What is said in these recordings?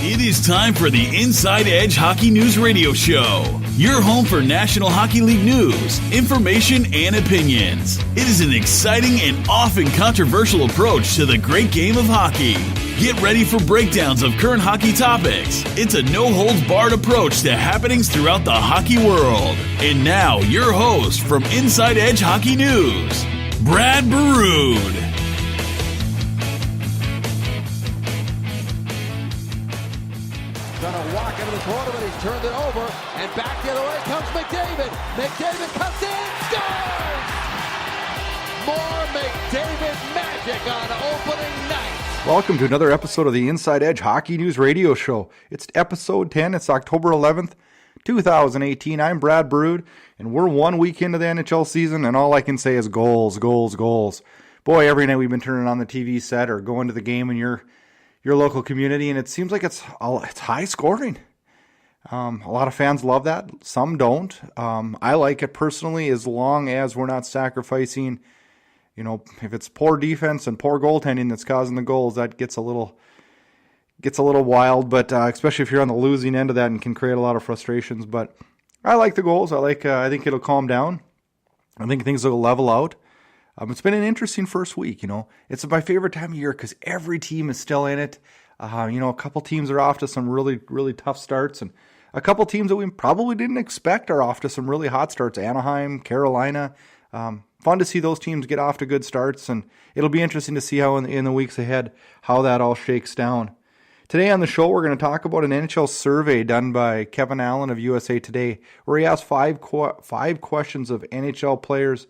It is time for the Inside Edge Hockey News Radio Show. Your home for National Hockey League news, information, and opinions. It is an exciting and often controversial approach to the great game of hockey. Get ready for breakdowns of current hockey topics. It's a no-holds-barred approach to happenings throughout the hockey world. And now, your host from Inside Edge Hockey News, Brad Burud. Gonna walk into the corner, but he's turned it over, and back the other way comes McDavid. McDavid comes in, scores! More McDavid magic on opening night. Welcome to another episode of the Inside Edge Hockey News Radio Show. It's episode 10. It's October 11th, 2018. I'm Brad Burud, and we're 1 week into the NHL season, and all I can say is goals, goals, goals. Boy, every night we've been turning on the TV set or going to the game in your local community, and it seems like it's high scoring. A lot of fans love that. Some don't. I like it personally as long as we're not sacrificing, if it's poor defense and poor goaltending that's causing the goals, that gets a little wild, but especially if you're on the losing end of that and can create a lot of frustrations. But I like the goals. I think it'll calm down. I think things will level out. It's been an interesting first week, It's my favorite time of year because every team is still in it. A couple teams are off to some really, really tough starts, and a couple teams that we probably didn't expect are off to some really hot starts. Anaheim, Carolina. Fun to see those teams get off to good starts, and it'll be interesting to see how in the weeks ahead how that all shakes down. Today on the show, we're going to talk about an NHL survey done by Kevin Allen of USA Today, where he asked five questions of NHL players.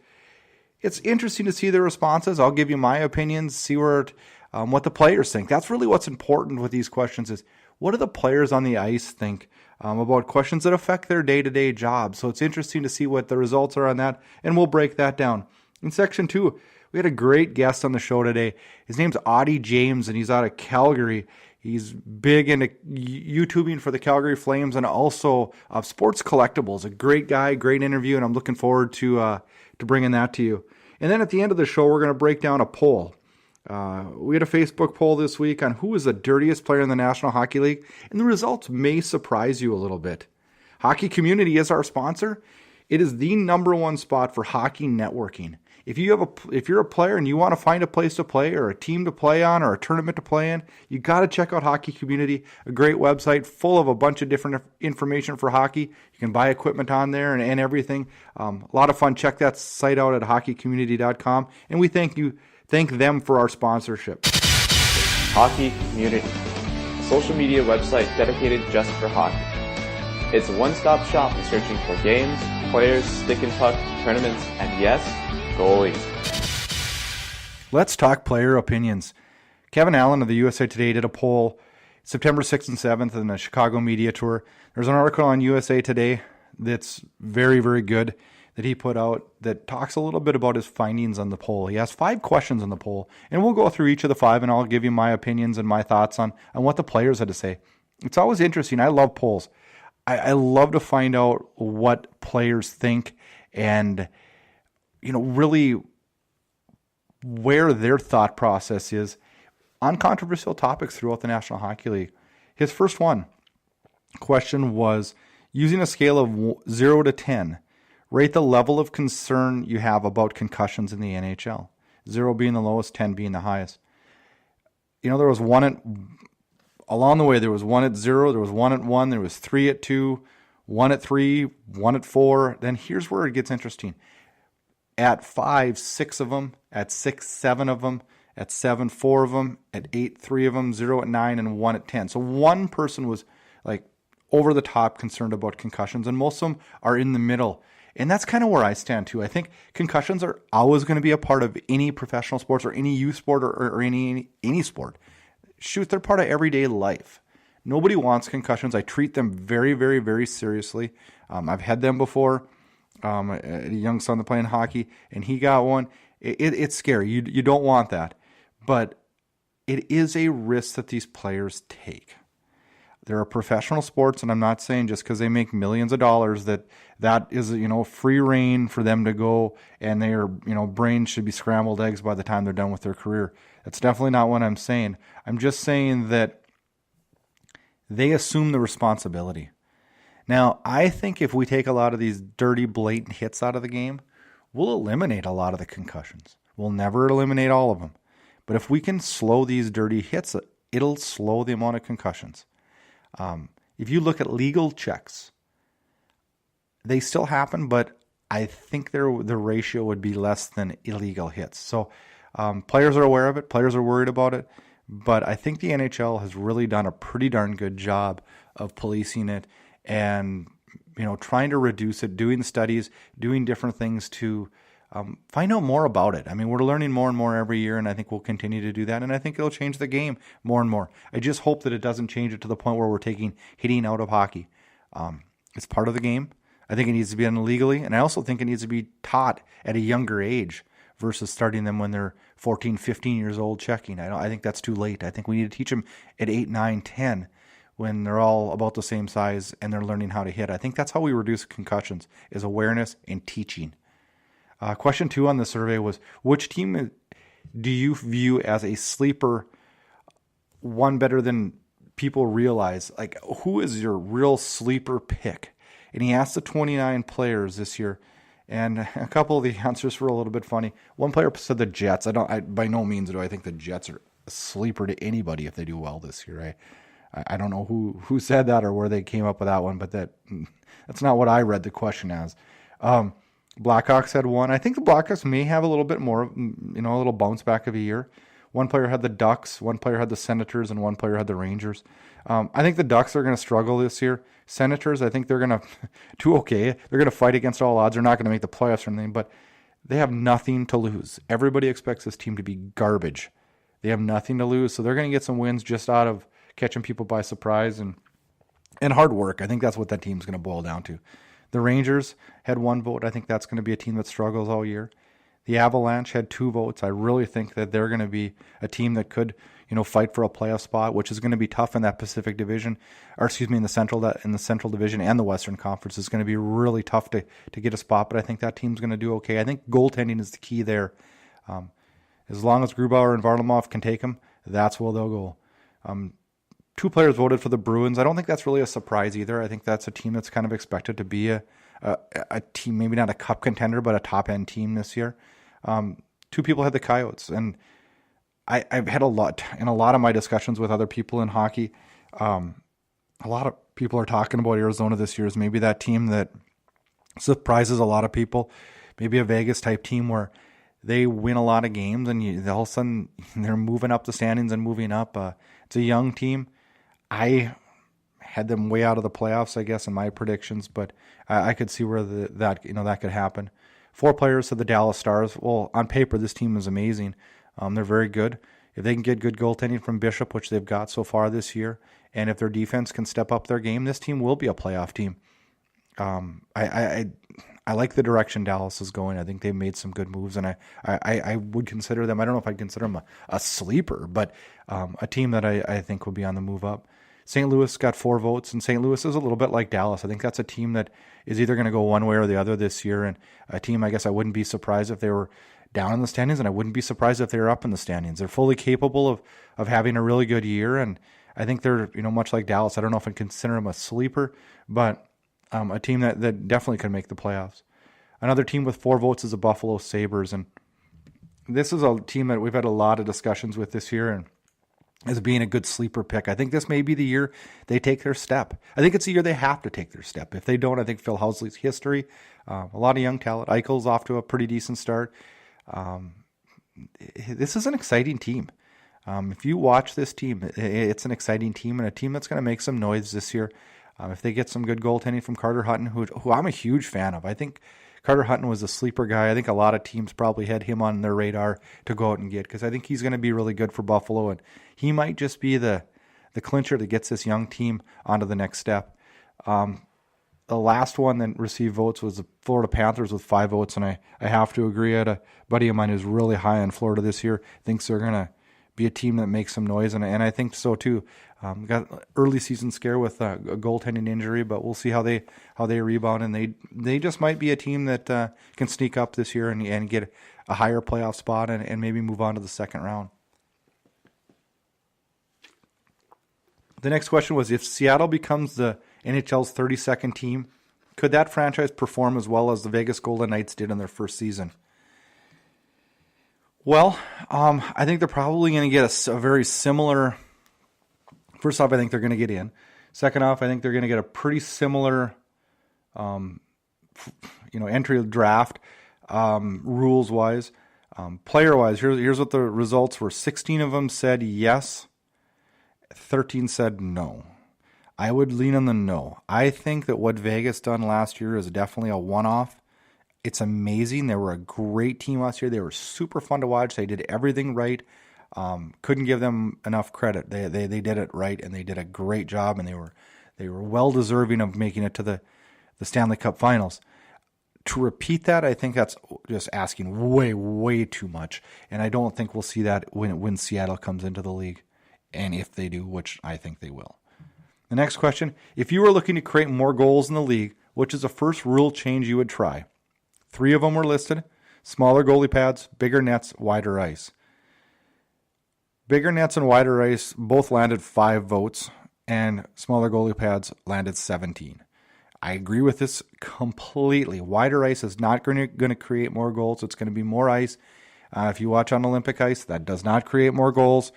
It's interesting to see their responses. I'll give you my opinions, see what the players think. That's really what's important with these questions is what do the players on the ice think about questions that affect their day-to-day job. So it's interesting to see what the results are on that, and we'll break that down. In section 2, we had a great guest on the show today. His name's Auddie James, and he's out of Calgary. He's big into YouTubing for the Calgary Flames and also sports collectables. A great guy, great interview, and I'm looking forward to bringing that to you. And then at the end of the show, we're going to break down a poll. We had a Facebook poll this week on who is the dirtiest player in the National Hockey League, and the results may surprise you a little bit. Hockey Community is our sponsor. It is the number one spot for hockey networking. If you're a player and you want to find a place to play or a team to play on or a tournament to play in, you got to check out Hockey Community, a great website full of a bunch of different information for hockey. You can buy equipment on there and everything. A lot of fun. Check that site out at hockeycommunity.com, and we thank them for our sponsorship. Hockey Community, a social media website dedicated just for hockey. It's a one-stop shop for searching for games, players, stick and puck, tournaments, and yes, goalies. Let's talk player opinions. Kevin Allen of the USA Today did a poll September 6th and 7th in the Chicago media tour. There's an article on USA Today that's very, very good that he put out that talks a little bit about his findings on the poll. He has 5 questions on the poll, and we'll go through each of the 5, and I'll give you my opinions and my thoughts on what the players had to say. It's always interesting. I love polls. I love to find out what players think and, really where their thought process is on controversial topics throughout the National Hockey League. His first question was, using a scale of 0 to 10, rate the level of concern you have about concussions in the NHL. 0 being the lowest, 10 being the highest. There was along the way, there was 1 at 0, there was 1 at 1, there was 3 at 2, 1 at 3, 1 at 4. Then here's where it gets interesting. At 5, 6 of them. At 6, 7 of them. At 7, 4 of them. At 8, 3 of them. 0 at 9, and 1 at 10. So one person was over the top concerned about concussions, and most of them are in the middle. And that's kind of where I stand too. I think concussions are always going to be a part of any professional sports or any youth sport or any sport. Shoot, they're part of everyday life. Nobody wants concussions. I treat them very, very, very seriously. I've had them before. A young son playing hockey, and he got one. It's scary. You don't want that. But it is a risk that these players take. They're a professional sports, and I'm not saying just because they make millions of dollars that is free reign for them to go and their brains should be scrambled eggs by the time they're done with their career. That's definitely not what I'm saying. I'm just saying that they assume the responsibility. Now, I think if we take a lot of these dirty, blatant hits out of the game, we'll eliminate a lot of the concussions. We'll never eliminate all of them. But if we can slow these dirty hits, it'll slow the amount of concussions. If you look at legal checks, they still happen, but I think the ratio would be less than illegal hits. So players are aware of it. Players are worried about it. But I think the NHL has really done a pretty darn good job of policing it and, trying to reduce it, doing studies, doing different things to find out more about it. I mean, we're learning more and more every year, and I think we'll continue to do that. And I think it'll change the game more and more. I just hope that it doesn't change it to the point where we're taking hitting out of hockey. It's part of the game. I think it needs to be done legally, and I also think it needs to be taught at a younger age versus starting them when they're 14, 15 years old checking. I think that's too late. I think we need to teach them at 8, 9, 10 when they're all about the same size and they're learning how to hit. I think that's how we reduce concussions, is awareness and teaching. Question 2 on the survey was, which team do you view as a sleeper, one better than people realize? Like, who is your real sleeper pick? And he asked the 29 players this year, and a couple of the answers were a little bit funny. One player said the Jets. By no means do I think the Jets are a sleeper to anybody if they do well this year. I don't know who said that or where they came up with that one, but that's not what I read the question as. Blackhawks had one. I think the Blackhawks may have a little bit more, a little bounce back of a year. One player had the Ducks, one player had the Senators, and one player had the Rangers. I think the Ducks are going to struggle this year. Senators, I think they're going to do okay. They're going to fight against all odds. They're not going to make the playoffs or anything, but they have nothing to lose. Everybody expects this team to be garbage. They have nothing to lose, so they're going to get some wins just out of catching people by surprise and hard work. I think that's what that team's going to boil down to. The Rangers had 1 vote. I think that's going to be a team that struggles all year. The Avalanche had 2 votes. I really think that they're going to be a team that could, fight for a playoff spot, which is going to be tough in that Pacific Division, in the Central Division and the Western Conference. Is going to be really tough to get a spot, but I think that team's going to do okay. I think goaltending is the key there. As long as Grubauer and Varlamov can take them, that's where they'll go. 2 players voted for the Bruins. I don't think that's really a surprise either. I think that's a team that's kind of expected to be a team, maybe not a cup contender, but a top-end team this year. 2 people had the Coyotes, and I've had a lot of my discussions with other people in hockey. A lot of people are talking about Arizona this year as maybe that team that surprises a lot of people, maybe a Vegas-type team where they win a lot of games, and all of a sudden they're moving up the standings and moving up. It's a young team. I had them way out of the playoffs, I guess, in my predictions, but I could see where that could happen. 4 players to the Dallas Stars. Well, on paper, this team is amazing. They're very good. If they can get good goaltending from Bishop, which they've got so far this year, and if their defense can step up their game, this team will be a playoff team. I like the direction Dallas is going. I think they've made some good moves, and I would consider them, I don't know if I'd consider them a sleeper, but a team that I think will be on the move up. St. Louis got 4 votes, and St. Louis is a little bit like Dallas. I think that's a team that is either going to go one way or the other this year, and a team I guess I wouldn't be surprised if they were down in the standings, and I wouldn't be surprised if they were up in the standings. They're fully capable of having a really good year, and I think they're much like Dallas. I don't know if I'd consider them a sleeper, but a team that definitely could make the playoffs. Another team with 4 votes is the Buffalo Sabres, and this is a team that we've had a lot of discussions with this year, and as being a good sleeper pick. I think this may be the year they take their step. I think it's the year they have to take their step. If they don't, I think Phil Housley's history, a lot of young talent. Eichel's off to a pretty decent start. This is an exciting team. If you watch this team, it's an exciting team and a team that's going to make some noise this year. If they get some good goaltending from Carter Hutton, who I'm a huge fan of. I think Carter Hutton was a sleeper guy. I think a lot of teams probably had him on their radar to go out and get, because I think he's going to be really good for Buffalo, and he might just be the clincher that gets this young team onto the next step. The last one that received votes was the Florida Panthers with 5 votes, and I have to agree. I had a buddy of mine who's really high on Florida this year, thinks they're going to be a team that makes some noise, and I think so too. Got an early season scare with a goaltending injury, but we'll see how they rebound, and they just might be a team that can sneak up this year and get a higher playoff spot and maybe move on to the second round. The next question was, if Seattle becomes the NHL's 32nd team, could that franchise perform as well as the Vegas Golden Knights did in their first season? Well, I think they're probably going to get a very similar. First off, I think they're going to get in. Second off, I think they're going to get a pretty similar, entry draft, rules wise, player wise. Here's what the results were: 16 of them said yes, 13 said no. I would lean on the no. I think that what Vegas done last year is definitely a one-off. It's amazing. They were a great team last year. They were super fun to watch. They did everything right. Couldn't give them enough credit. They did it right, and they did a great job, and they were well deserving of making it to the Stanley Cup Finals. To repeat that, I think that's just asking way, way too much, and I don't think we'll see that when Seattle comes into the league, and if they do, which I think they will. The next question: if you were looking to create more goals in the league, which is the first rule change you would try? 3 of them were listed: smaller goalie pads, bigger nets, wider ice. Bigger nets and wider ice both landed 5 votes, and smaller goalie pads landed 17. I agree with this completely. Wider ice is not going to create more goals. It's going to be more ice. If you watch on Olympic ice, that does not create more goals.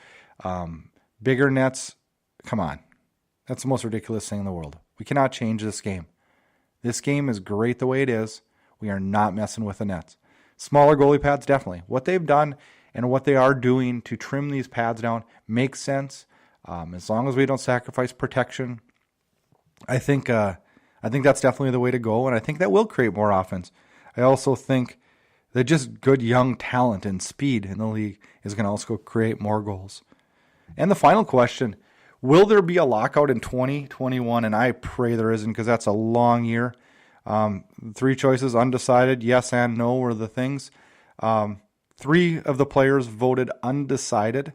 Bigger nets, come on. That's the most ridiculous thing in the world. We cannot change this game. This game is great the way it is. We are not messing with the nets. Smaller goalie pads, definitely. What they've done and what they are doing to trim these pads down makes sense. As long as we don't sacrifice protection, I think that's definitely the way to go, and I think that will create more offense. I also think that just good young talent and speed in the league is going to also create more goals. And the final question: will there be a lockout in 2021? And I pray there isn't, because that's a long year. 3 choices: undecided, yes, and no were the things. 3 of the players voted undecided.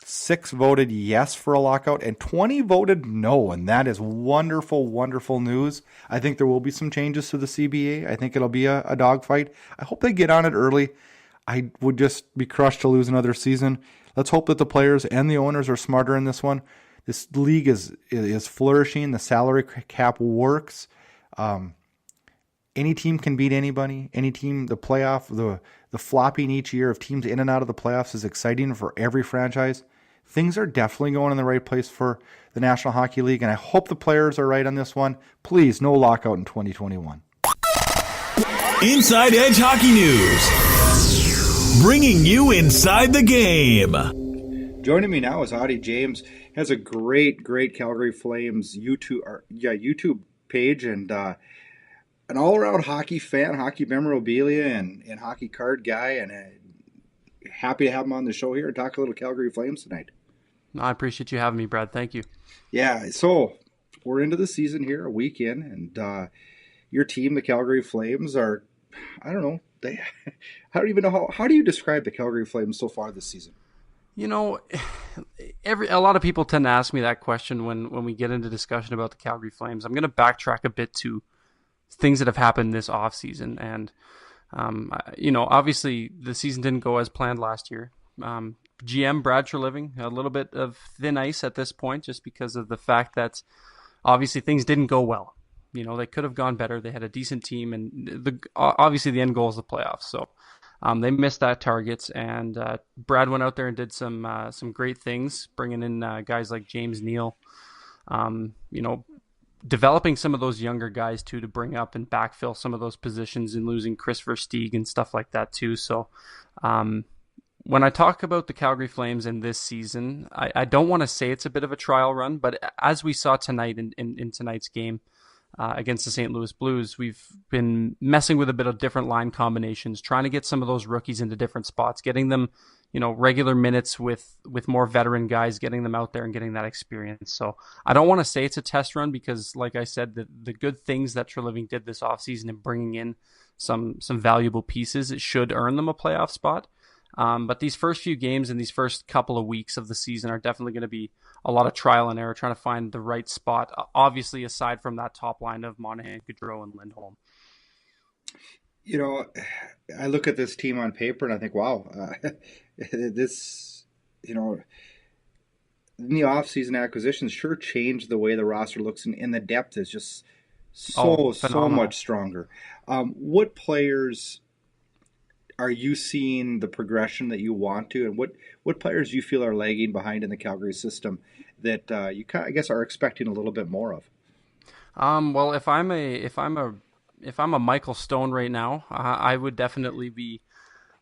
6 voted yes for a lockout, and 20 voted no. And that is wonderful, wonderful news. I think there will be some changes to the CBA. I think it'll be a dogfight. I hope they get on it early. I would just be crushed to lose another season. Let's hope that the players and the owners are smarter in this one. This league is flourishing. The salary cap works. Any team can beat anybody. Any team, the playoff, the flopping each year of teams in and out of the playoffs is exciting for every franchise. Things are definitely going in the right place for the National Hockey League, and I hope the players are right on this one. Please, no lockout in 2021. Inside Edge Hockey News, bringing you inside the game. Joining me now is Auddie James. Has a great Calgary Flames YouTube page, and an all-around hockey fan, hockey memorabilia, and hockey card guy, and happy to have him on the show here and talk a little Calgary Flames tonight. I appreciate you having me, Brad. Thank you. Yeah, so we're into the season here, a week in, and your team, the Calgary Flames, are, I don't know, I don't even know how do you describe the Calgary Flames so far this season? You know, a lot of people tend to ask me that question when we get into discussion about the Calgary Flames. I'm going to backtrack a bit to things that have happened this offseason. And, obviously the season didn't go as planned last year. GM Brad Treliving, a little bit of thin ice at this point, just because of the fact that obviously things didn't go well. You know, they could have gone better. They had a decent team, and obviously the end goal is the playoffs. So they missed that target, and Brad went out there and did some great things, bringing in guys like James Neal, developing some of those younger guys too to bring up and backfill some of those positions, and losing Chris Versteeg and stuff like that too. So when I talk about the Calgary Flames in this season, I don't want to say it's a bit of a trial run, but as we saw tonight in tonight's game against the St. Louis Blues, we've been messing with a bit of different line combinations, trying to get some of those rookies into different spots, getting them, regular minutes with more veteran guys, getting them out there and getting that experience. So I don't want to say it's a test run, because like I said, the good things that Treliving did this offseason and bringing in some valuable pieces, it should earn them a playoff spot. But these first few games and these first couple of weeks of the season are definitely going to be a lot of trial and error, trying to find the right spot, obviously aside from that top line of Monahan, Gaudreau, and Lindholm. I look at this team on paper and I think, wow, this, the offseason acquisitions sure changed the way the roster looks, and the depth is just so much stronger. What players are you seeing the progression that you want to, and what players do you feel are lagging behind in the Calgary system that you I guess are expecting a little bit more of? Well, if I'm a Michael Stone right now, I would definitely be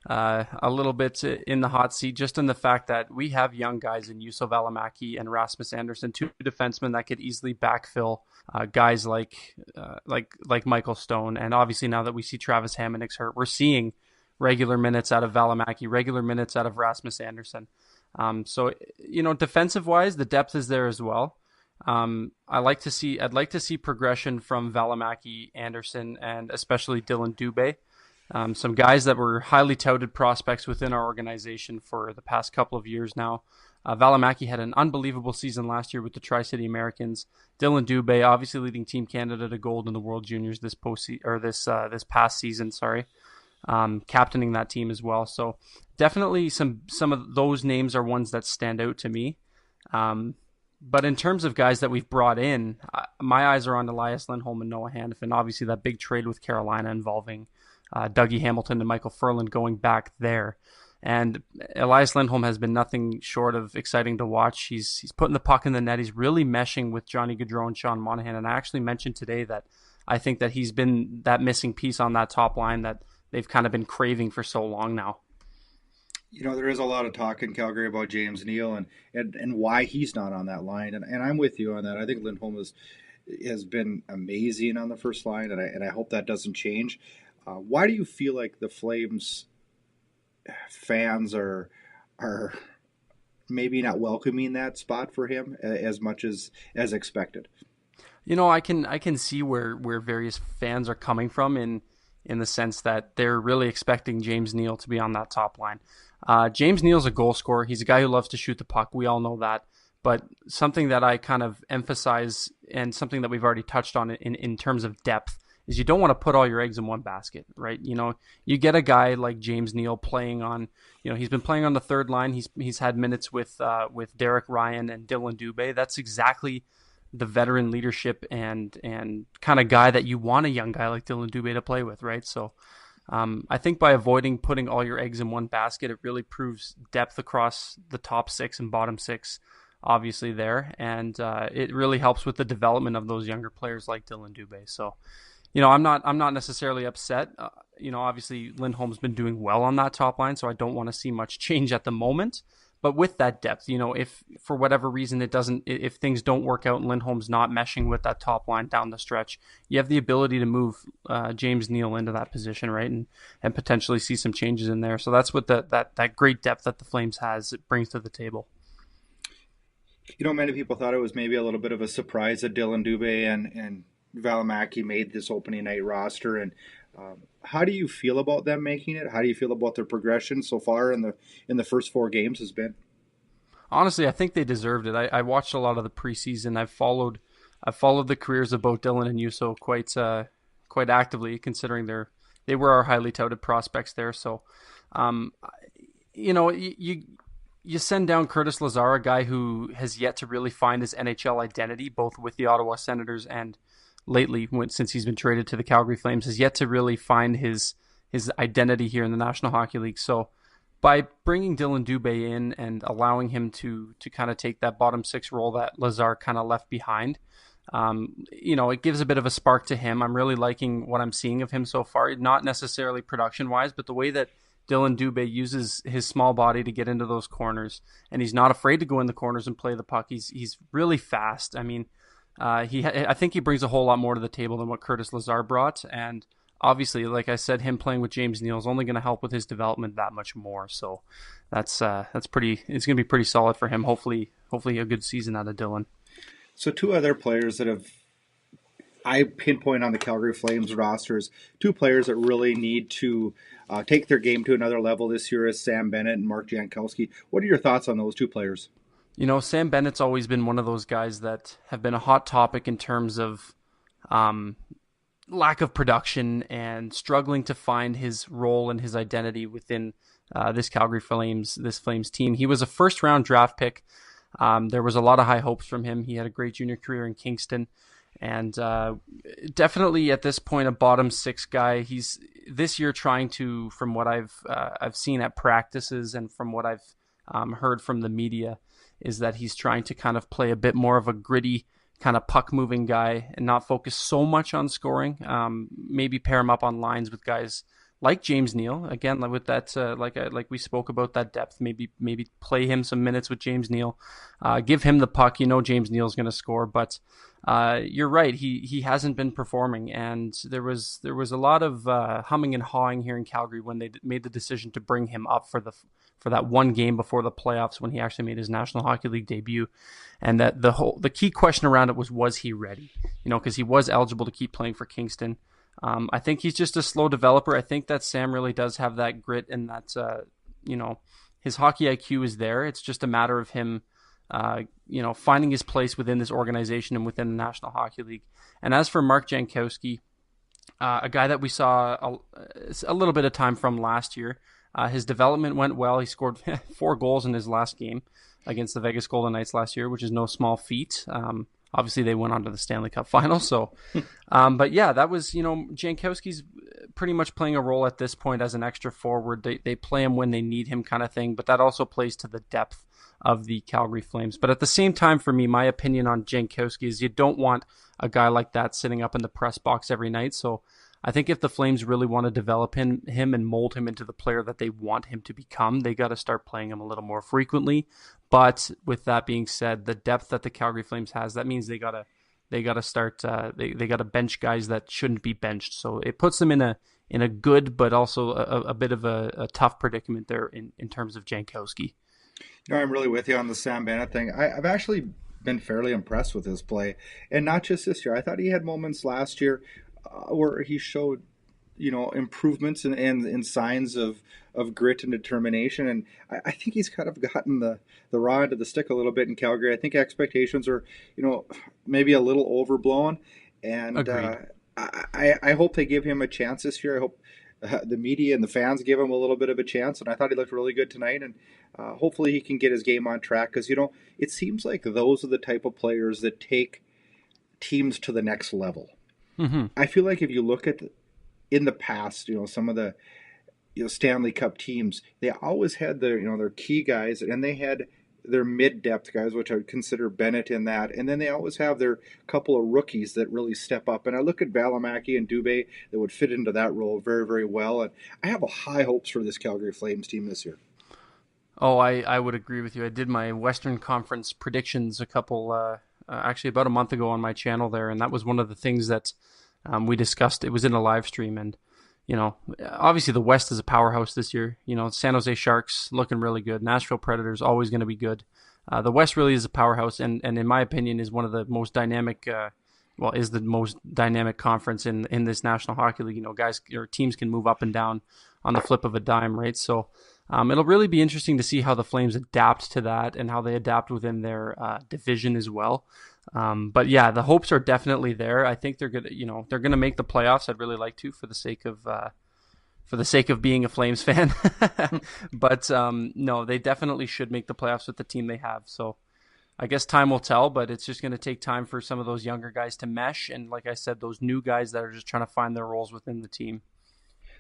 a little bit in the hot seat, just in the fact that we have young guys in Juuso Välimäki and Rasmus Andersson, two defensemen that could easily backfill guys like Michael Stone. And obviously now that we see Travis Hammonick's hurt, we're seeing regular minutes out of Välimäki, regular minutes out of Rasmus Andersson. So defensive wise, the depth is there as well. I'd like to see progression from Välimäki, Andersson, and especially Dylan Dubé. Some guys that were highly touted prospects within our organization for the past couple of years now. Välimäki had an unbelievable season last year with the Tri-City Americans. Dylan Dubé, obviously leading Team Canada to gold in the World Juniors this past season. Captaining that team as well. So definitely some of those names are ones that stand out to me. But in terms of guys that we've brought in, my eyes are on Elias Lindholm and Noah Hanifin. Obviously, that big trade with Carolina involving Dougie Hamilton and Michael Furlan going back there. And Elias Lindholm has been nothing short of exciting to watch. He's putting the puck in the net. He's really meshing with Johnny Gaudreau and Sean Monahan. And I actually mentioned today that I think that he's been that missing piece on that top line that they've kind of been craving for so long now. There is a lot of talk in Calgary about James Neal and why he's not on that line. And I'm with you on that. I think Lindholm has been amazing on the first line, and I hope that doesn't change. Why do you feel like the Flames fans are maybe not welcoming that spot for him as much as expected? I can see where various fans are coming from in the sense that they're really expecting James Neal to be on that top line. James Neal's a goal scorer. He's a guy who loves to shoot the puck. We all know that. But something that I kind of emphasize, and something that we've already touched on in terms of depth, is you don't want to put all your eggs in one basket, right? You get a guy like James Neal playing on, he's been playing on the third line. He's had minutes with Derek Ryan and Dylan Dubé. That's exactly the veteran leadership and kind of guy that you want a young guy like Dylan Dubé to play with, right? So I think by avoiding putting all your eggs in one basket, it really proves depth across the top six and bottom six, obviously there, and it really helps with the development of those younger players like Dylan Dubé. So, I'm not necessarily upset. Obviously Lindholm's been doing well on that top line, so I don't want to see much change at the moment. But with that depth, if for whatever reason if things don't work out and Lindholm's not meshing with that top line down the stretch, you have the ability to move James Neal into that position, right, and potentially see some changes in there. So that's what that great depth that the Flames it brings to the table. Many people thought it was maybe a little bit of a surprise that Dylan Dubé and Välimäki made this opening night roster, and how do you feel about them making it? How do you feel about their progression so far in the first 4 games has been? Honestly, I think they deserved it. I watched a lot of the preseason. I've followed the careers of both Dylan and Juuso quite actively, considering they were our highly touted prospects there. So, you send down Curtis Lazar, a guy who has yet to really find his NHL identity, both with the Ottawa Senators and lately, since he's been traded to the Calgary Flames, has yet to really find his identity here in the National Hockey League. So by bringing Dylan Dubé in and allowing him to kind of take that bottom six role that Lazar kind of left behind, it gives a bit of a spark to him. I'm really liking what I'm seeing of him so far, not necessarily production-wise, but the way that Dylan Dubé uses his small body to get into those corners, and he's not afraid to go in the corners and play the puck. He's really fast. I mean, I think he brings a whole lot more to the table than what Curtis Lazar brought, and obviously, like I said, him playing with James Neal is only going to help with his development that much more. So that's pretty. It's going to be pretty solid for him. Hopefully a good season out of Dylan. So 2 other players that I pinpoint on the Calgary Flames rosters, 2 players that really need to take their game to another level this year is Sam Bennett and Mark Jankowski. What are your thoughts on those 2 players? Sam Bennett's always been one of those guys that have been a hot topic in terms of lack of production and struggling to find his role and his identity within this Calgary Flames team. He was a first-round draft pick There was a lot of high hopes from him. He had a great junior career in Kingston, and definitely at this point a bottom six guy. He's this year trying to, from what I've seen at practices and from what I've heard from the media, is that he's trying to kind of play a bit more of a gritty kind of puck moving guy and not focus so much on scoring. Maybe pair him up on lines with guys like James Neal, again, with that, like we spoke about, that depth. Maybe play him some minutes with James Neal, give him the puck. James Neal's going to score, but you're right. He hasn't been performing, and there was a lot of humming and hawing here in Calgary when they made the decision to bring him up for that one game before the playoffs when he actually made his National Hockey League debut, and that the key question around it was he ready? Because he was eligible to keep playing for Kingston. I think he's just a slow developer. I think that Sam really does have that grit, and that his hockey IQ is there. It's just a matter of him, finding his place within this organization and within the National Hockey League. And as for Mark Jankowski, a guy that we saw a little bit of time from last year, his development went well. He scored 4 goals in his last game against the Vegas Golden Knights last year, which is no small feat. Obviously, they went on to the Stanley Cup final. So, but yeah, that was, Jankowski's pretty much playing a role at this point as an extra forward. They play him when they need him, kind of thing. But that also plays to the depth of the Calgary Flames. But at the same time, for me, my opinion on Jankowski is you don't want a guy like that sitting up in the press box every night. So I think if the Flames really want to develop him and mold him into the player that they want him to become, they got to start playing him a little more frequently. But with that being said, the depth that the Calgary Flames has, that means they gotta start. They gotta bench guys that shouldn't be benched. So it puts them in a good, but also a bit of a tough predicament there in terms of Jankowski. I'm really with you on the Sam Bennett thing. I've actually been fairly impressed with his play, and not just this year. I thought he had moments last year where he showed, improvements and signs of grit and determination. And I think he's kind of gotten the raw end of the stick a little bit in Calgary. I think expectations are, maybe a little overblown. And I hope they give him a chance this year. I hope the media and the fans give him a little bit of a chance. And I thought he looked really good tonight. And hopefully he can get his game on track. Because, it seems like those are the type of players that take teams to the next level. Mm-hmm. I feel like if you look at in the past, some of the Stanley Cup teams, they always had their key guys, and they had their mid-depth guys, which I would consider Bennett in that, and then they always have their couple of rookies that really step up. And I look at Valimaki and Dubé that would fit into that role very, very well. And I have high hopes for this Calgary Flames team this year. Oh, I would agree with you. I did my Western Conference predictions actually about a month ago on my channel there, and that was one of the things that we discussed. It was in a live stream, and obviously the West is a powerhouse this year. San Jose Sharks looking really good. Nashville Predators always going to be good. The West really is a powerhouse, and in my opinion is one of the most dynamic. Is the most dynamic conference in this National Hockey League. Guys or teams can move up and down on the flip of a dime, right? So it'll really be interesting to see how the Flames adapt to that and how they adapt within their division as well. But yeah, the hopes are definitely there. I think they're gonna make the playoffs. I'd really like to, for the sake of being a Flames fan. But no, they definitely should make the playoffs with the team they have. So I guess time will tell, but it's just going to take time for some of those younger guys to mesh, and like I said, those new guys that are just trying to find their roles within the team.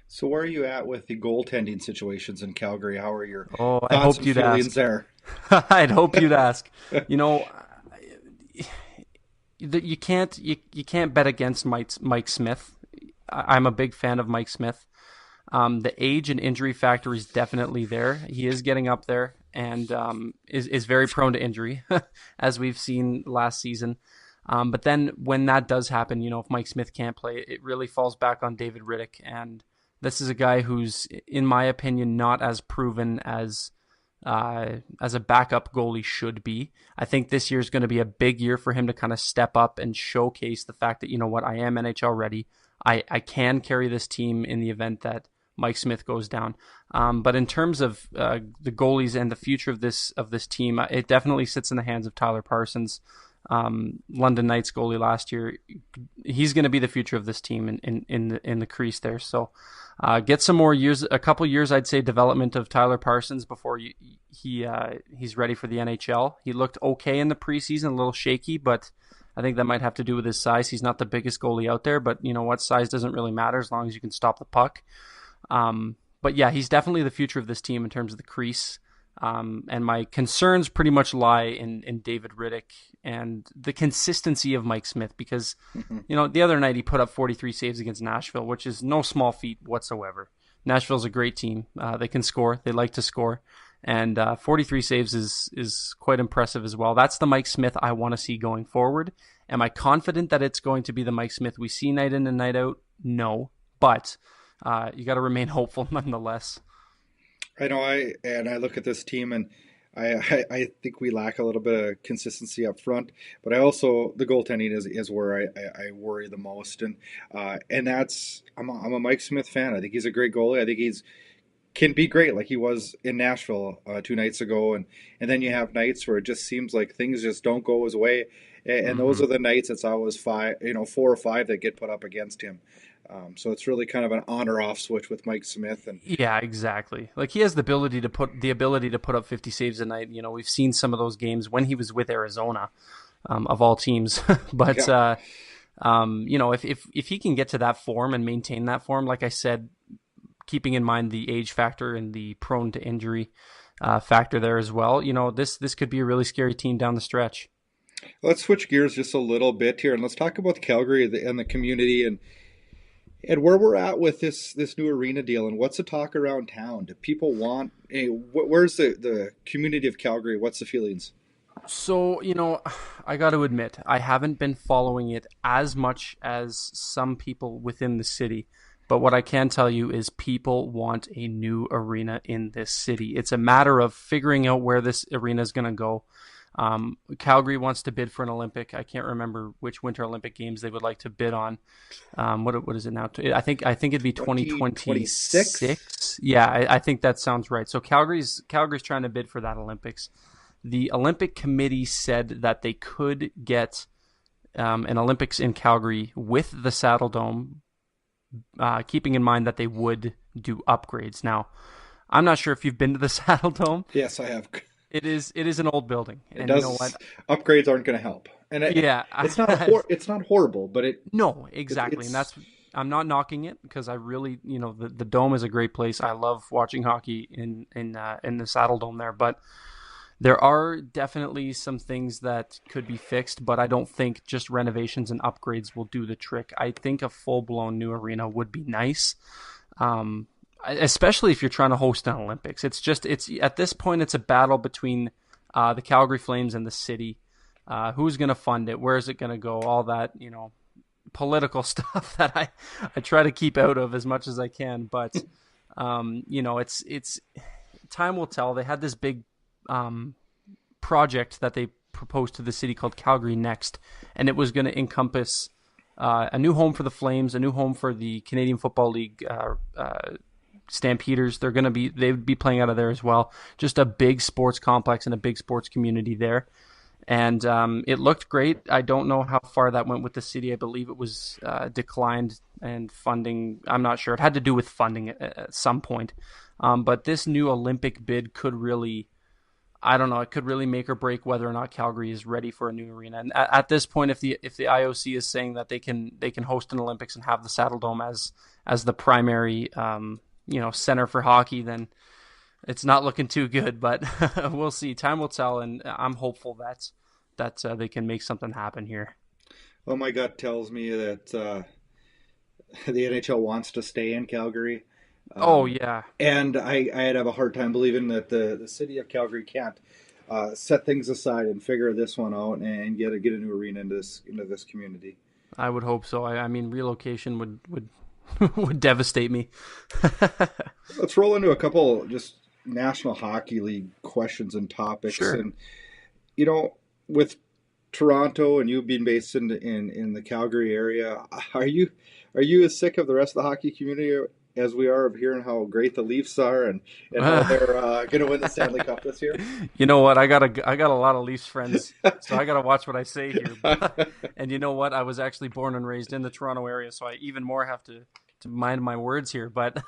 So where are you at with the goaltending situations in Calgary? How are your I hoped you'd ask. There? I'd hope you'd ask. You can't bet against Mike Smith. I'm a big fan of Mike Smith. The age and injury factor is definitely there. He is getting up there and is very prone to injury, as we've seen last season. But then when that does happen, if Mike Smith can't play, it really falls back on David Riddick. And this is a guy who's, in my opinion, not as proven as a backup goalie should be. I think this year is going to be a big year for him to kind of step up and showcase the fact that, I am NHL ready. I can carry this team in the event that Mike Smith goes down. But in terms of the goalies and the future of this team, it definitely sits in the hands of Tyler Parsons. London Knights goalie last year. He's going to be the future of this team in the crease there. So get some more years, a couple years, I'd say, development of Tyler Parsons before he's ready for the NHL. He looked okay in the preseason, a little shaky, but I think that might have to do with his size. He's not the biggest goalie out there, but you know what? Size doesn't really matter as long as you can stop the puck. But yeah, he's definitely the future of this team in terms of the crease. And my concerns pretty much lie in David Riddick and the consistency of Mike Smith, because, you know, the other night he put up 43 saves against Nashville, which is no small feat whatsoever. Nashville's a great team. They can score. They like to score. And 43 saves is quite impressive as well. That's the Mike Smith I want to see going forward. Am I confident that it's going to be the Mike Smith we see night in and night out? No. But you got to remain hopeful nonetheless. I know. I look at this team and I think we lack a little bit of consistency up front, but I also, the goaltending is where I worry the most, and that's I'm a Mike Smith fan. I think he's a great goalie. I think can be great like he was in Nashville 2 nights ago, and then you have nights where it just seems like things just don't go his way, and those are the nights it's always 4 or 5 that get put up against him. So it's really kind of an on or off switch with Mike Smith. And yeah, exactly. Like he has the ability to put up 50 saves a night. You know, we've seen some of those games when he was with Arizona, of all teams. But yeah. You know, if he can get to that form and maintain that form, like I said, keeping in mind the age factor and the prone to injury factor there as well, you know, this could be a really scary team down the stretch. Let's switch gears just a little bit here, and let's talk about Calgary and the community and where we're at with this new arena deal, and what's the talk around town? Do people want? Where's the community of Calgary? What's the feelings? So, you know, I got to admit, I haven't been following it as much as some people within the city. But what I can tell you is people want a new arena in this city. It's a matter of figuring out where this arena is going to go. Calgary wants to bid for an Olympic. I can't remember which Winter Olympic Games they would like to bid on. What is it now? I think it'd be 2026. Yeah, I think that sounds right. So Calgary's trying to bid for that Olympics. The Olympic Committee said that they could get an Olympics in Calgary with the Saddle Dome, keeping in mind that they would do upgrades. Now, I'm not sure if you've been to the Saddle Dome. Yes, I have. It is an old building, and it does. You know what? Upgrades aren't going to help, and it's not horrible, but no, exactly, and that's, I'm not knocking it because I really, you know, the Dome is a great place. I love watching hockey in the Saddle Dome there, but there are definitely some things that could be fixed, but I don't think just renovations and upgrades will do the trick. I think a full-blown new arena would be nice. Especially if you're trying to host an Olympics. It's at this point, it's a battle between the Calgary Flames and the city. Who's going to fund it? Where is it going to go? All that, you know, political stuff that I try to keep out of as much as I can. But, you know, it's time will tell. They had this big project that they proposed to the city called Calgary Next, and it was going to encompass a new home for the Flames, a new home for the Canadian Football League Stampeders. They would be playing out of there as well. Just a big sports complex and a big sports community there. And it looked great. I don't know how far that went with the city. I believe it was declined, and funding, I'm not sure. It had to do with funding at some point. But this new Olympic bid could really, I don't know, it could really make or break whether or not Calgary is ready for a new arena. And at this point, if the IOC is saying that they can host an Olympics and have the Saddle Dome as the primary center for hockey, then it's not looking too good. But we'll see. Time will tell, and I'm hopeful that they can make something happen here. Well, my gut tells me that the NHL wants to stay in Calgary. Oh yeah, and I'd have a hard time believing that the city of Calgary can't set things aside and figure this one out and get a new arena into this community. I would hope so. I mean, relocation would would devastate me. Let's roll into a couple just National Hockey League questions and topics. Sure. And you know, with Toronto and you being based in the Calgary area, are you as sick of the rest of the hockey community as we are of hearing how great the Leafs are and how they're going to win the Stanley Cup this year? You know what? I got a lot of Leafs friends, so I got to watch what I say here. And you know what? I was actually born and raised in the Toronto area, so I even more have to mind my words here. But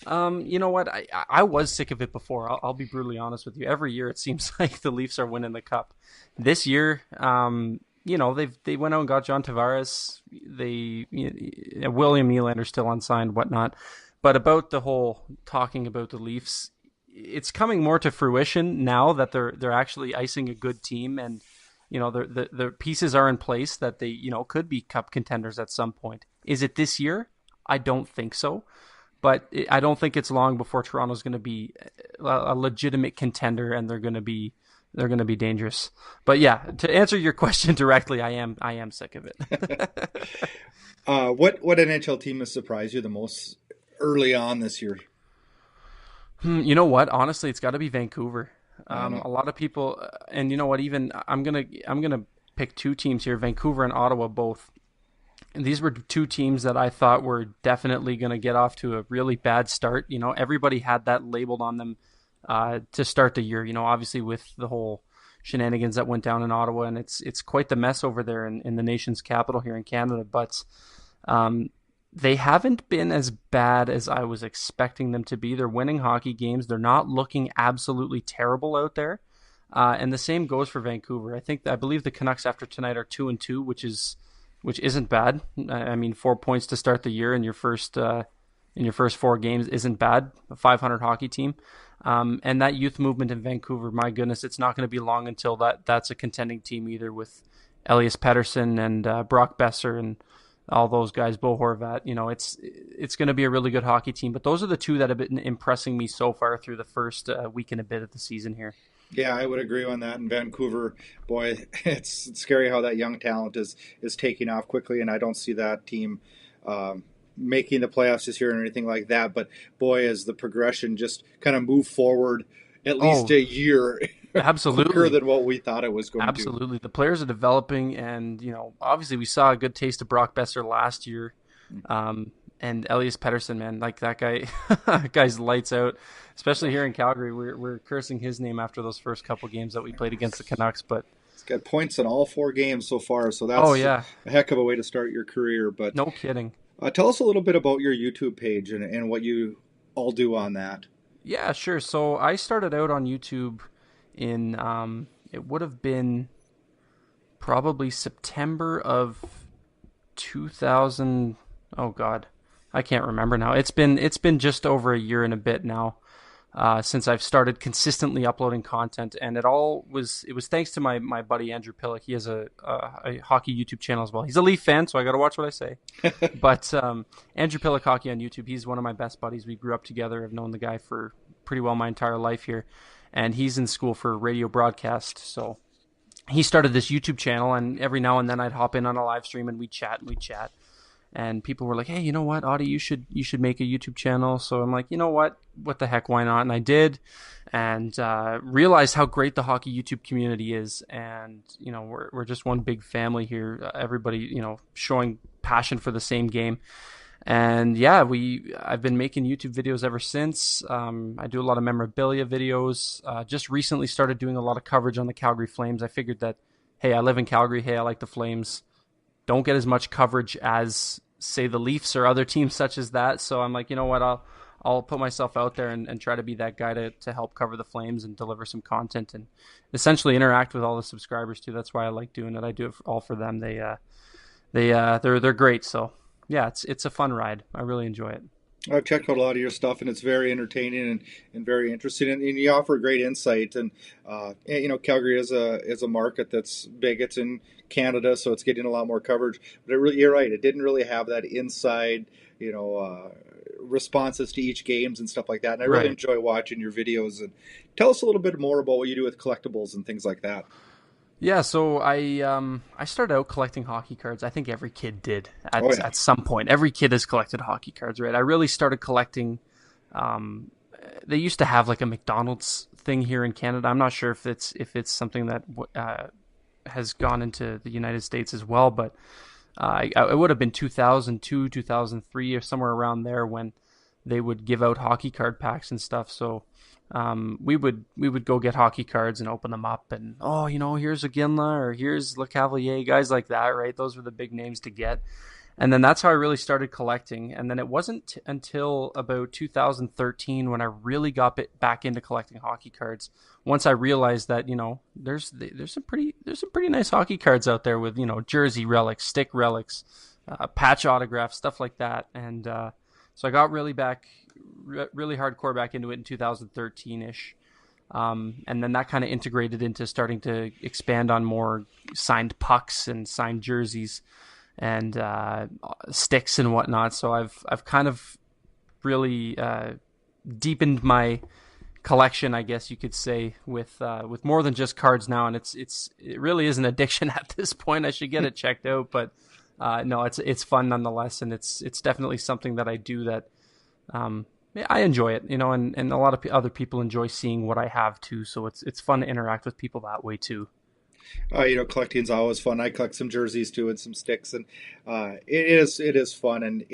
you know what? I was sick of it before. I'll be brutally honest with you. Every year it seems like the Leafs are winning the cup. This year, they went out and got John Tavares. William Nylander's still unsigned, whatnot. But about the whole talking about the Leafs, it's coming more to fruition now that they're actually icing a good team, and the pieces are in place that they could be cup contenders at some point. Is it this year? I don't think so, but I don't think it's long before Toronto's going to be a legitimate contender, and they're going to be dangerous. But yeah, to answer your question directly, I am sick of it. What NHL team has surprised you the most early on this year? You know what? Honestly, it's got to be Vancouver. A lot of people, and you know what? Even I'm gonna pick two teams here: Vancouver and Ottawa, both. And these were two teams that I thought were definitely going to get off to a really bad start. Everybody had that labeled on them to start the year. Obviously with the whole shenanigans that went down in Ottawa, and it's quite the mess over there in the nation's capital here in Canada. But they haven't been as bad as I was expecting them to be. They're winning hockey games. They're not looking absolutely terrible out there. And the same goes for Vancouver. I believe the Canucks after tonight are 2-2, which isn't bad. I mean, 4 points to start the year in your first 4 games isn't bad. A 500 hockey team. And that youth movement in Vancouver, my goodness, it's not going to be long until that's a contending team either with Elias Pettersson and Brock Besser and all those guys, Bo Horvat. It's going to be a really good hockey team. But those are the two that have been impressing me so far through the first week and a bit of the season here. Yeah, I would agree on that. In Vancouver, boy, it's scary how that young talent is taking off quickly, and I don't see that team making the playoffs this year or anything like that. But boy, as the progression just kind of move forward at least a year absolutely quicker than what we thought it was going to. Absolutely. The players are developing, and obviously we saw a good taste of Brock Besser last year. And Elias Pettersson, man, like that guy, guy's lights out. Especially here in Calgary, we're cursing his name after those first couple games that we played against the Canucks. But he's got points in all 4 games so far, so that's a heck of a way to start your career. But no kidding. Tell us a little bit about your YouTube page and what you all do on that. Yeah, sure. So I started out on YouTube in it would have been probably September of 2000. Oh God. I can't remember now. It's been just over a year and a bit now since I've started consistently uploading content, and it was thanks to my buddy Andrew Pillock. He has a hockey YouTube channel as well. He's a Leaf fan, so I got to watch what I say. But Andrew Pillock Hockey on YouTube. He's one of my best buddies. We grew up together. I've known the guy for pretty well my entire life here, and he's in school for radio broadcast. So he started this YouTube channel, and every now and then I'd hop in on a live stream and we'd chat. And people were like, hey, you know what, Auddie, you should make a YouTube channel. So I'm like, you know what the heck, why not? And I did, and realized how great the hockey YouTube community is. And, we're just one big family here. Everybody, showing passion for the same game. And yeah, I've been making YouTube videos ever since. I do a lot of memorabilia videos. Just recently started doing a lot of coverage on the Calgary Flames. I figured that, hey, I live in Calgary. Hey, I like the Flames. Don't get as much coverage as, say, the Leafs or other teams such as that. So I'm like, you know what, I'll put myself out there and try to be that guy to help cover the Flames and deliver some content and essentially interact with all the subscribers too. That's why I like doing it. I do it all for them. They're great. So yeah, it's a fun ride. I really enjoy it. I've checked out a lot of your stuff, and it's very entertaining and very interesting, and you offer great insight. And Calgary is a market that's big. It's in Canada, so it's getting a lot more coverage. But you're right; it didn't really have that inside, responses to each games and stuff like that. And I really enjoy watching your videos. And tell us a little bit more about what you do with collectibles and things like that. Yeah, so I started out collecting hockey cards. I think every kid did at some point. Every kid has collected hockey cards, right? I really started collecting. They used to have like a McDonald's thing here in Canada. I'm not sure if it's something that has gone into the United States as well, but it would have been 2002, 2003, or somewhere around there when they would give out hockey card packs and stuff. So we would go get hockey cards and open them up, and here's a Ginla or here's Le Cavalier, guys like that, right? Those were the big names to get. And then that's how I really started collecting. And then it wasn't until about 2013 when I really got back into collecting hockey cards. Once I realized that, there's some pretty nice hockey cards out there with, jersey relics, stick relics, patch autographs, stuff like that. And so I got really hardcore back into it in 2013-ish. And then that kind of integrated into starting to expand on more signed pucks and signed jerseys and sticks and whatnot. So I've kind of really deepened my collection, I guess you could say, with more than just cards now. And it really is an addiction at this point. I should get it checked out, but no, it's fun nonetheless, and it's definitely something that I do that I enjoy it, and a lot of other people enjoy seeing what I have too. So it's fun to interact with people that way too. Collecting's always fun. I collect some jerseys too and some sticks, and it is fun. And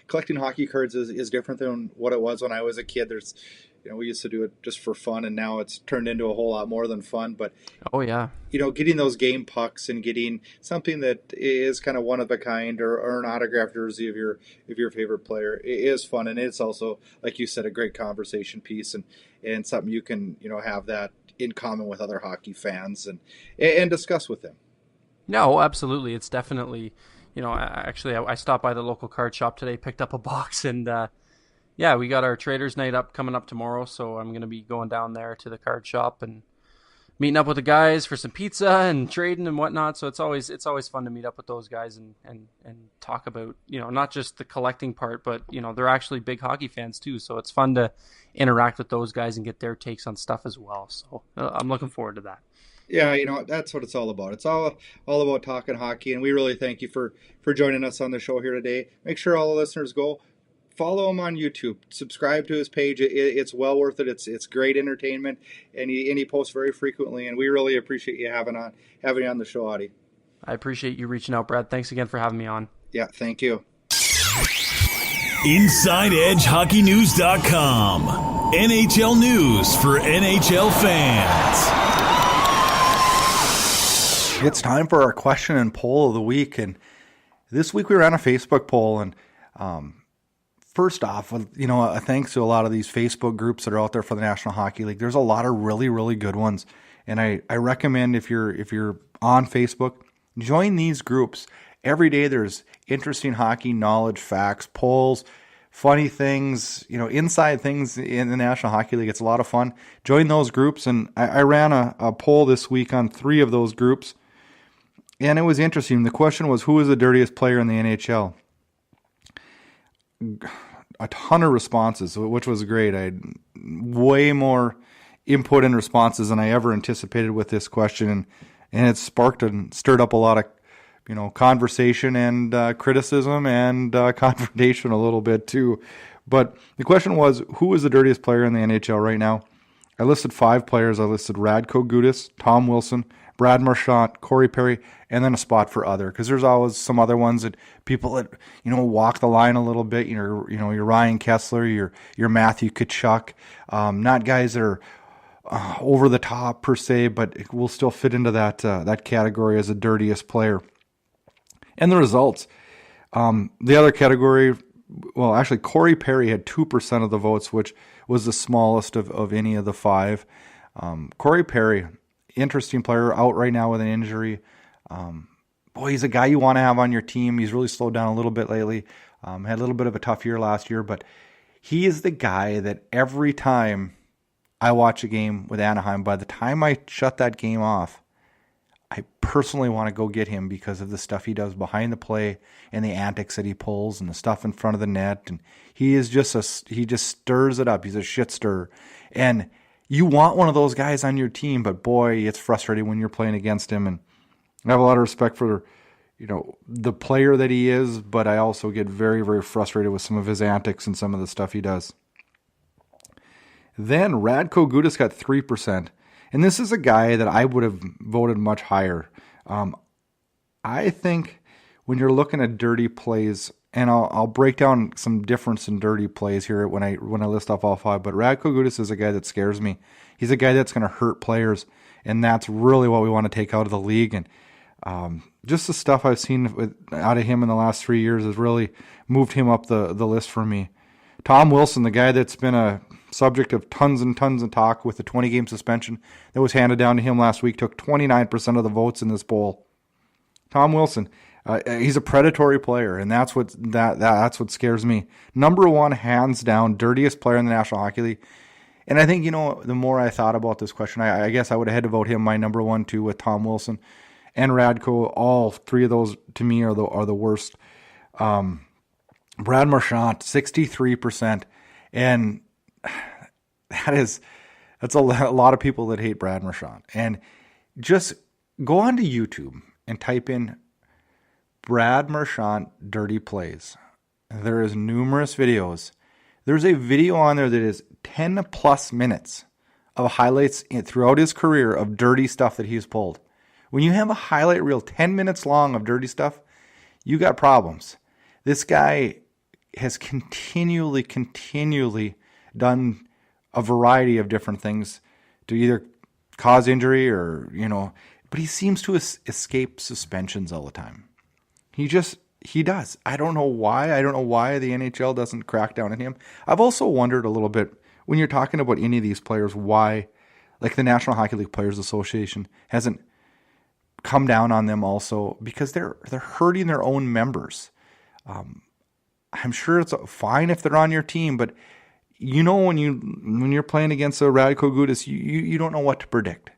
collecting hockey cards is different than what it was when I was a kid. There's, we used to do it just for fun, and now it's turned into a whole lot more than fun. But oh yeah, getting those game pucks and getting something that is kind of one of a kind, or an autographed jersey of your favorite player, it is fun, and it's also, like you said, a great conversation piece and something you can have that in common with other hockey fans and discuss with them. No, absolutely. It's definitely, actually I stopped by the local card shop today, picked up a box, and we got our Traders Night coming up tomorrow, so I'm going to be going down there to the card shop and meeting up with the guys for some pizza and trading and whatnot. So it's always fun to meet up with those guys and talk about, not just the collecting part, but, they're actually big hockey fans too. So it's fun to interact with those guys and get their takes on stuff as well. So I'm looking forward to that. Yeah, that's what it's all about. It's all about talking hockey, and we really thank you for joining us on the show here today. Make sure all the listeners go follow him on YouTube, subscribe to his page. It's well worth it. It's great entertainment, and he posts very frequently, and we really appreciate you having you on the show, Auddie. I appreciate you reaching out, Brad. Thanks again for having me on. Yeah, thank you. InsideEdgeHockeyNews.com. NHL news for NHL fans. It's time for our question and poll of the week, and this week we ran a Facebook poll, and first off, a thanks to a lot of these Facebook groups that are out there for the National Hockey League. There's a lot of really, really good ones, and I recommend if you're on Facebook, join these groups. Every day there's interesting hockey knowledge, facts, polls, funny things, inside things in the National Hockey League. It's a lot of fun. Join those groups, and I ran a poll this week on 3 of those groups, and it was interesting. The question was, who is the dirtiest player in the NHL? A ton of responses, which was great. I had way more input and responses than I ever anticipated with this question, and it sparked and stirred up a lot of conversation and criticism and confrontation a little bit too. But the question was, who is the dirtiest player in the NHL right now? I listed 5 players. I listed Radko Gudas, Tom Wilson, Brad Marchand, Corey Perry, and then a spot for other, because there's always some other ones that people that walk the line a little bit. Your Ryan Kessler, your Matthew Tkachuk, not guys that are over the top per se, but it will still fit into that category as a dirtiest player. And the results, the other category, well, actually Corey Perry had 2% of the votes, which was the smallest of any of the 5. Corey Perry, interesting player, out right now with an injury. He's a guy you want to have on your team. He's really slowed down a little bit lately. Had a little bit of a tough year last year, but he is the guy that every time I watch a game with Anaheim, by the time I shut that game off, I personally want to go get him because of the stuff he does behind the play and the antics that he pulls and the stuff in front of the net. And he just stirs it up. He's a shit stirrer. And you want one of those guys on your team, but boy, it's frustrating when you're playing against him. And I have a lot of respect for, the player that he is, but I also get very, very frustrated with some of his antics and some of the stuff he does. Then Radko Gudas got 3%. And this is a guy that I would have voted much higher. I think when you're looking at dirty plays and I'll break down some difference in dirty plays here when I list off all 5. But Radko Gudas is a guy that scares me. He's a guy that's going to hurt players, and that's really what we want to take out of the league. And just the stuff I've seen out of him in the last 3 years has really moved him up the list for me. Tom Wilson, the guy that's been a subject of tons and tons of talk with the 20-game suspension that was handed down to him last week, took 29% of the votes in this poll. Tom Wilson, he's a predatory player, and that's what scares me. Number 1, hands down, dirtiest player in the National Hockey League. And I think, the more I thought about this question, I guess I would have had to vote him my number 1, too, with Tom Wilson and Radko. All 3 of those, to me, are the worst. Brad Marchand, 63%. And that's a lot of people that hate Brad Marchand. And just go onto YouTube and type in Brad Marchand dirty plays. There is numerous videos. There's a video on there that is 10 plus minutes of highlights throughout his career of dirty stuff that he's pulled. When you have a highlight reel 10 minutes long of dirty stuff, you got problems. This guy has continually done a variety of different things to either cause injury or, but he seems to escape suspensions all the time. He does. I don't know why. I don't know why the NHL doesn't crack down on him. I've also wondered a little bit when you're talking about any of these players, why, like the National Hockey League Players Association hasn't come down on them also, because they're hurting their own members. I'm sure it's fine if they're on your team, but when you're playing against a Radko Gudas, you don't know what to predict.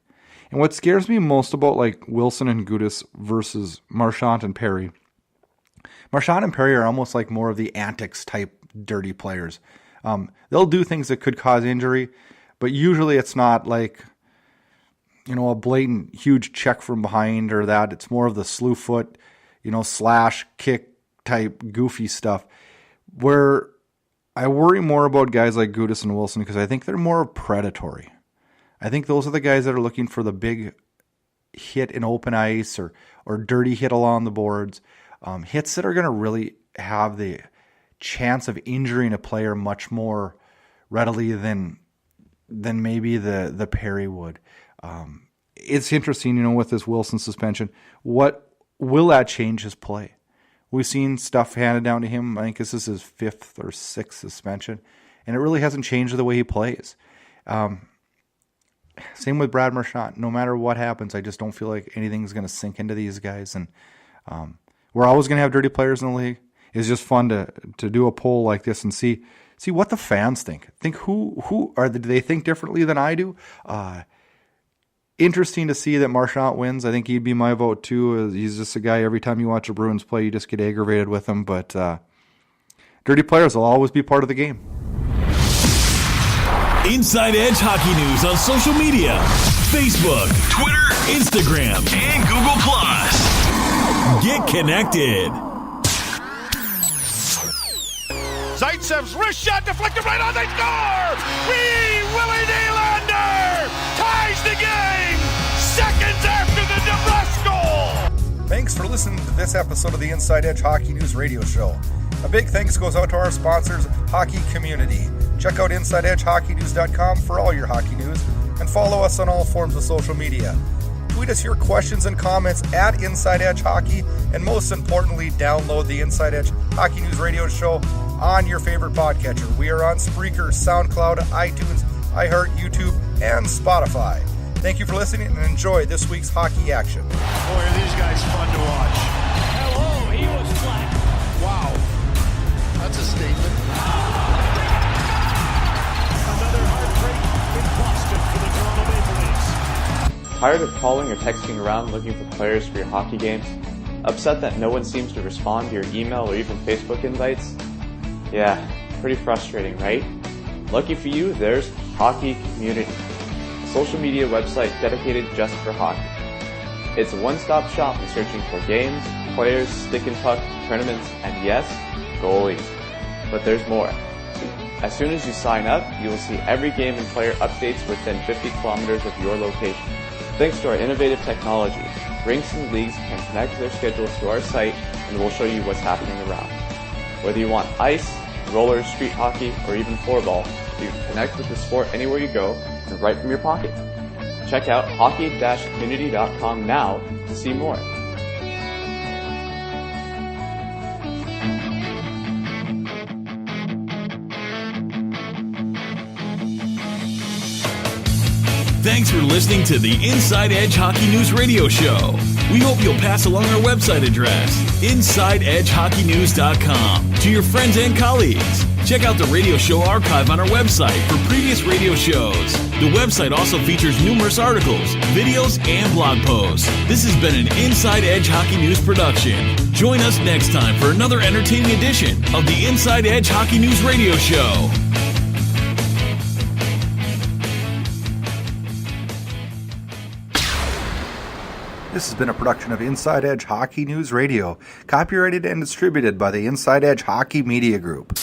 And what scares me most about like Wilson and Gudas versus Marchand and Perry, Marchand and Perry are almost like more of the antics type dirty players. They'll do things that could cause injury, but usually it's not like, a blatant huge check from behind or that. It's more of the slew foot, slash kick type goofy stuff, where I worry more about guys like Gudas and Wilson because I think they're more predatory. I think those are the guys that are looking for the big hit in open ice or dirty hit along the boards, hits that are going to really have the chance of injuring a player much more readily than maybe the Perry would. It's interesting, with this Wilson suspension, what will that change his play? We've seen stuff handed down to him. I think this is his 5th or 6th suspension, and it really hasn't changed the way he plays. Same with Brad Marchand. No matter what happens, I just don't feel like anything's going to sink into these guys. And we're always going to have dirty players in the league. It's just fun to do a poll like this and see what the fans think. Think who are do they think differently than I do? Interesting to see that Marchand wins. I think he'd be my vote too. He's just a guy, every time you watch a Bruins play, you just get aggravated with him. But dirty players will always be part of the game. Inside Edge Hockey News on social media: Facebook, Twitter, Instagram, and Google+. Get connected. Zaitsev's wrist shot deflected right on, they score! Willie Nylander ties the game seconds after the DeBrusque goal! Thanks for listening to this episode of the Inside Edge Hockey News Radio Show. A big thanks goes out to our sponsors, Hockey Community. Check out InsideEdgeHockeyNews.com for all your hockey news, and follow us on all forms of social media. Tweet us your questions and comments at Inside Edge Hockey, and most importantly, download the Inside Edge Hockey News Radio Show on your favorite podcatcher. We are on Spreaker, SoundCloud, iTunes, iHeart, YouTube, and Spotify. Thank you for listening, and enjoy this week's hockey action. Boy, are these guys fun to watch. Hello, he was flat. Wow. That's a statement. Another heartbreak in Boston for the Toronto Maple Leafs. Tired of calling or texting around looking for players for your hockey games? Upset that no one seems to respond to your email or even Facebook invites? Yeah, pretty frustrating, right? Lucky for you, there's Hockey Community, a social media website dedicated just for hockey. It's a one-stop shop in searching for games, players, stick and puck, tournaments, and yes, goalies. But there's more. As soon as you sign up, you will see every game and player updates within 50 kilometers of your location. Thanks to our innovative technology, rinks and leagues can connect their schedules to our site, and we'll show you what's happening around. Whether you want ice, roller, street hockey, or even floorball, you can connect with the sport anywhere you go and right from your pocket. Check out hockey-community.com now to see more. Thanks for listening to the Inside Edge Hockey News Radio Show. We hope you'll pass along our website address, InsideEdgeHockeyNews.com, to your friends and colleagues. Check out the radio show archive on our website for previous radio shows. The website also features numerous articles, videos, and blog posts. This has been an Inside Edge Hockey News production. Join us next time for another entertaining edition of the Inside Edge Hockey News Radio Show. This has been a production of Inside Edge Hockey News Radio, copyrighted and distributed by the Inside Edge Hockey Media Group.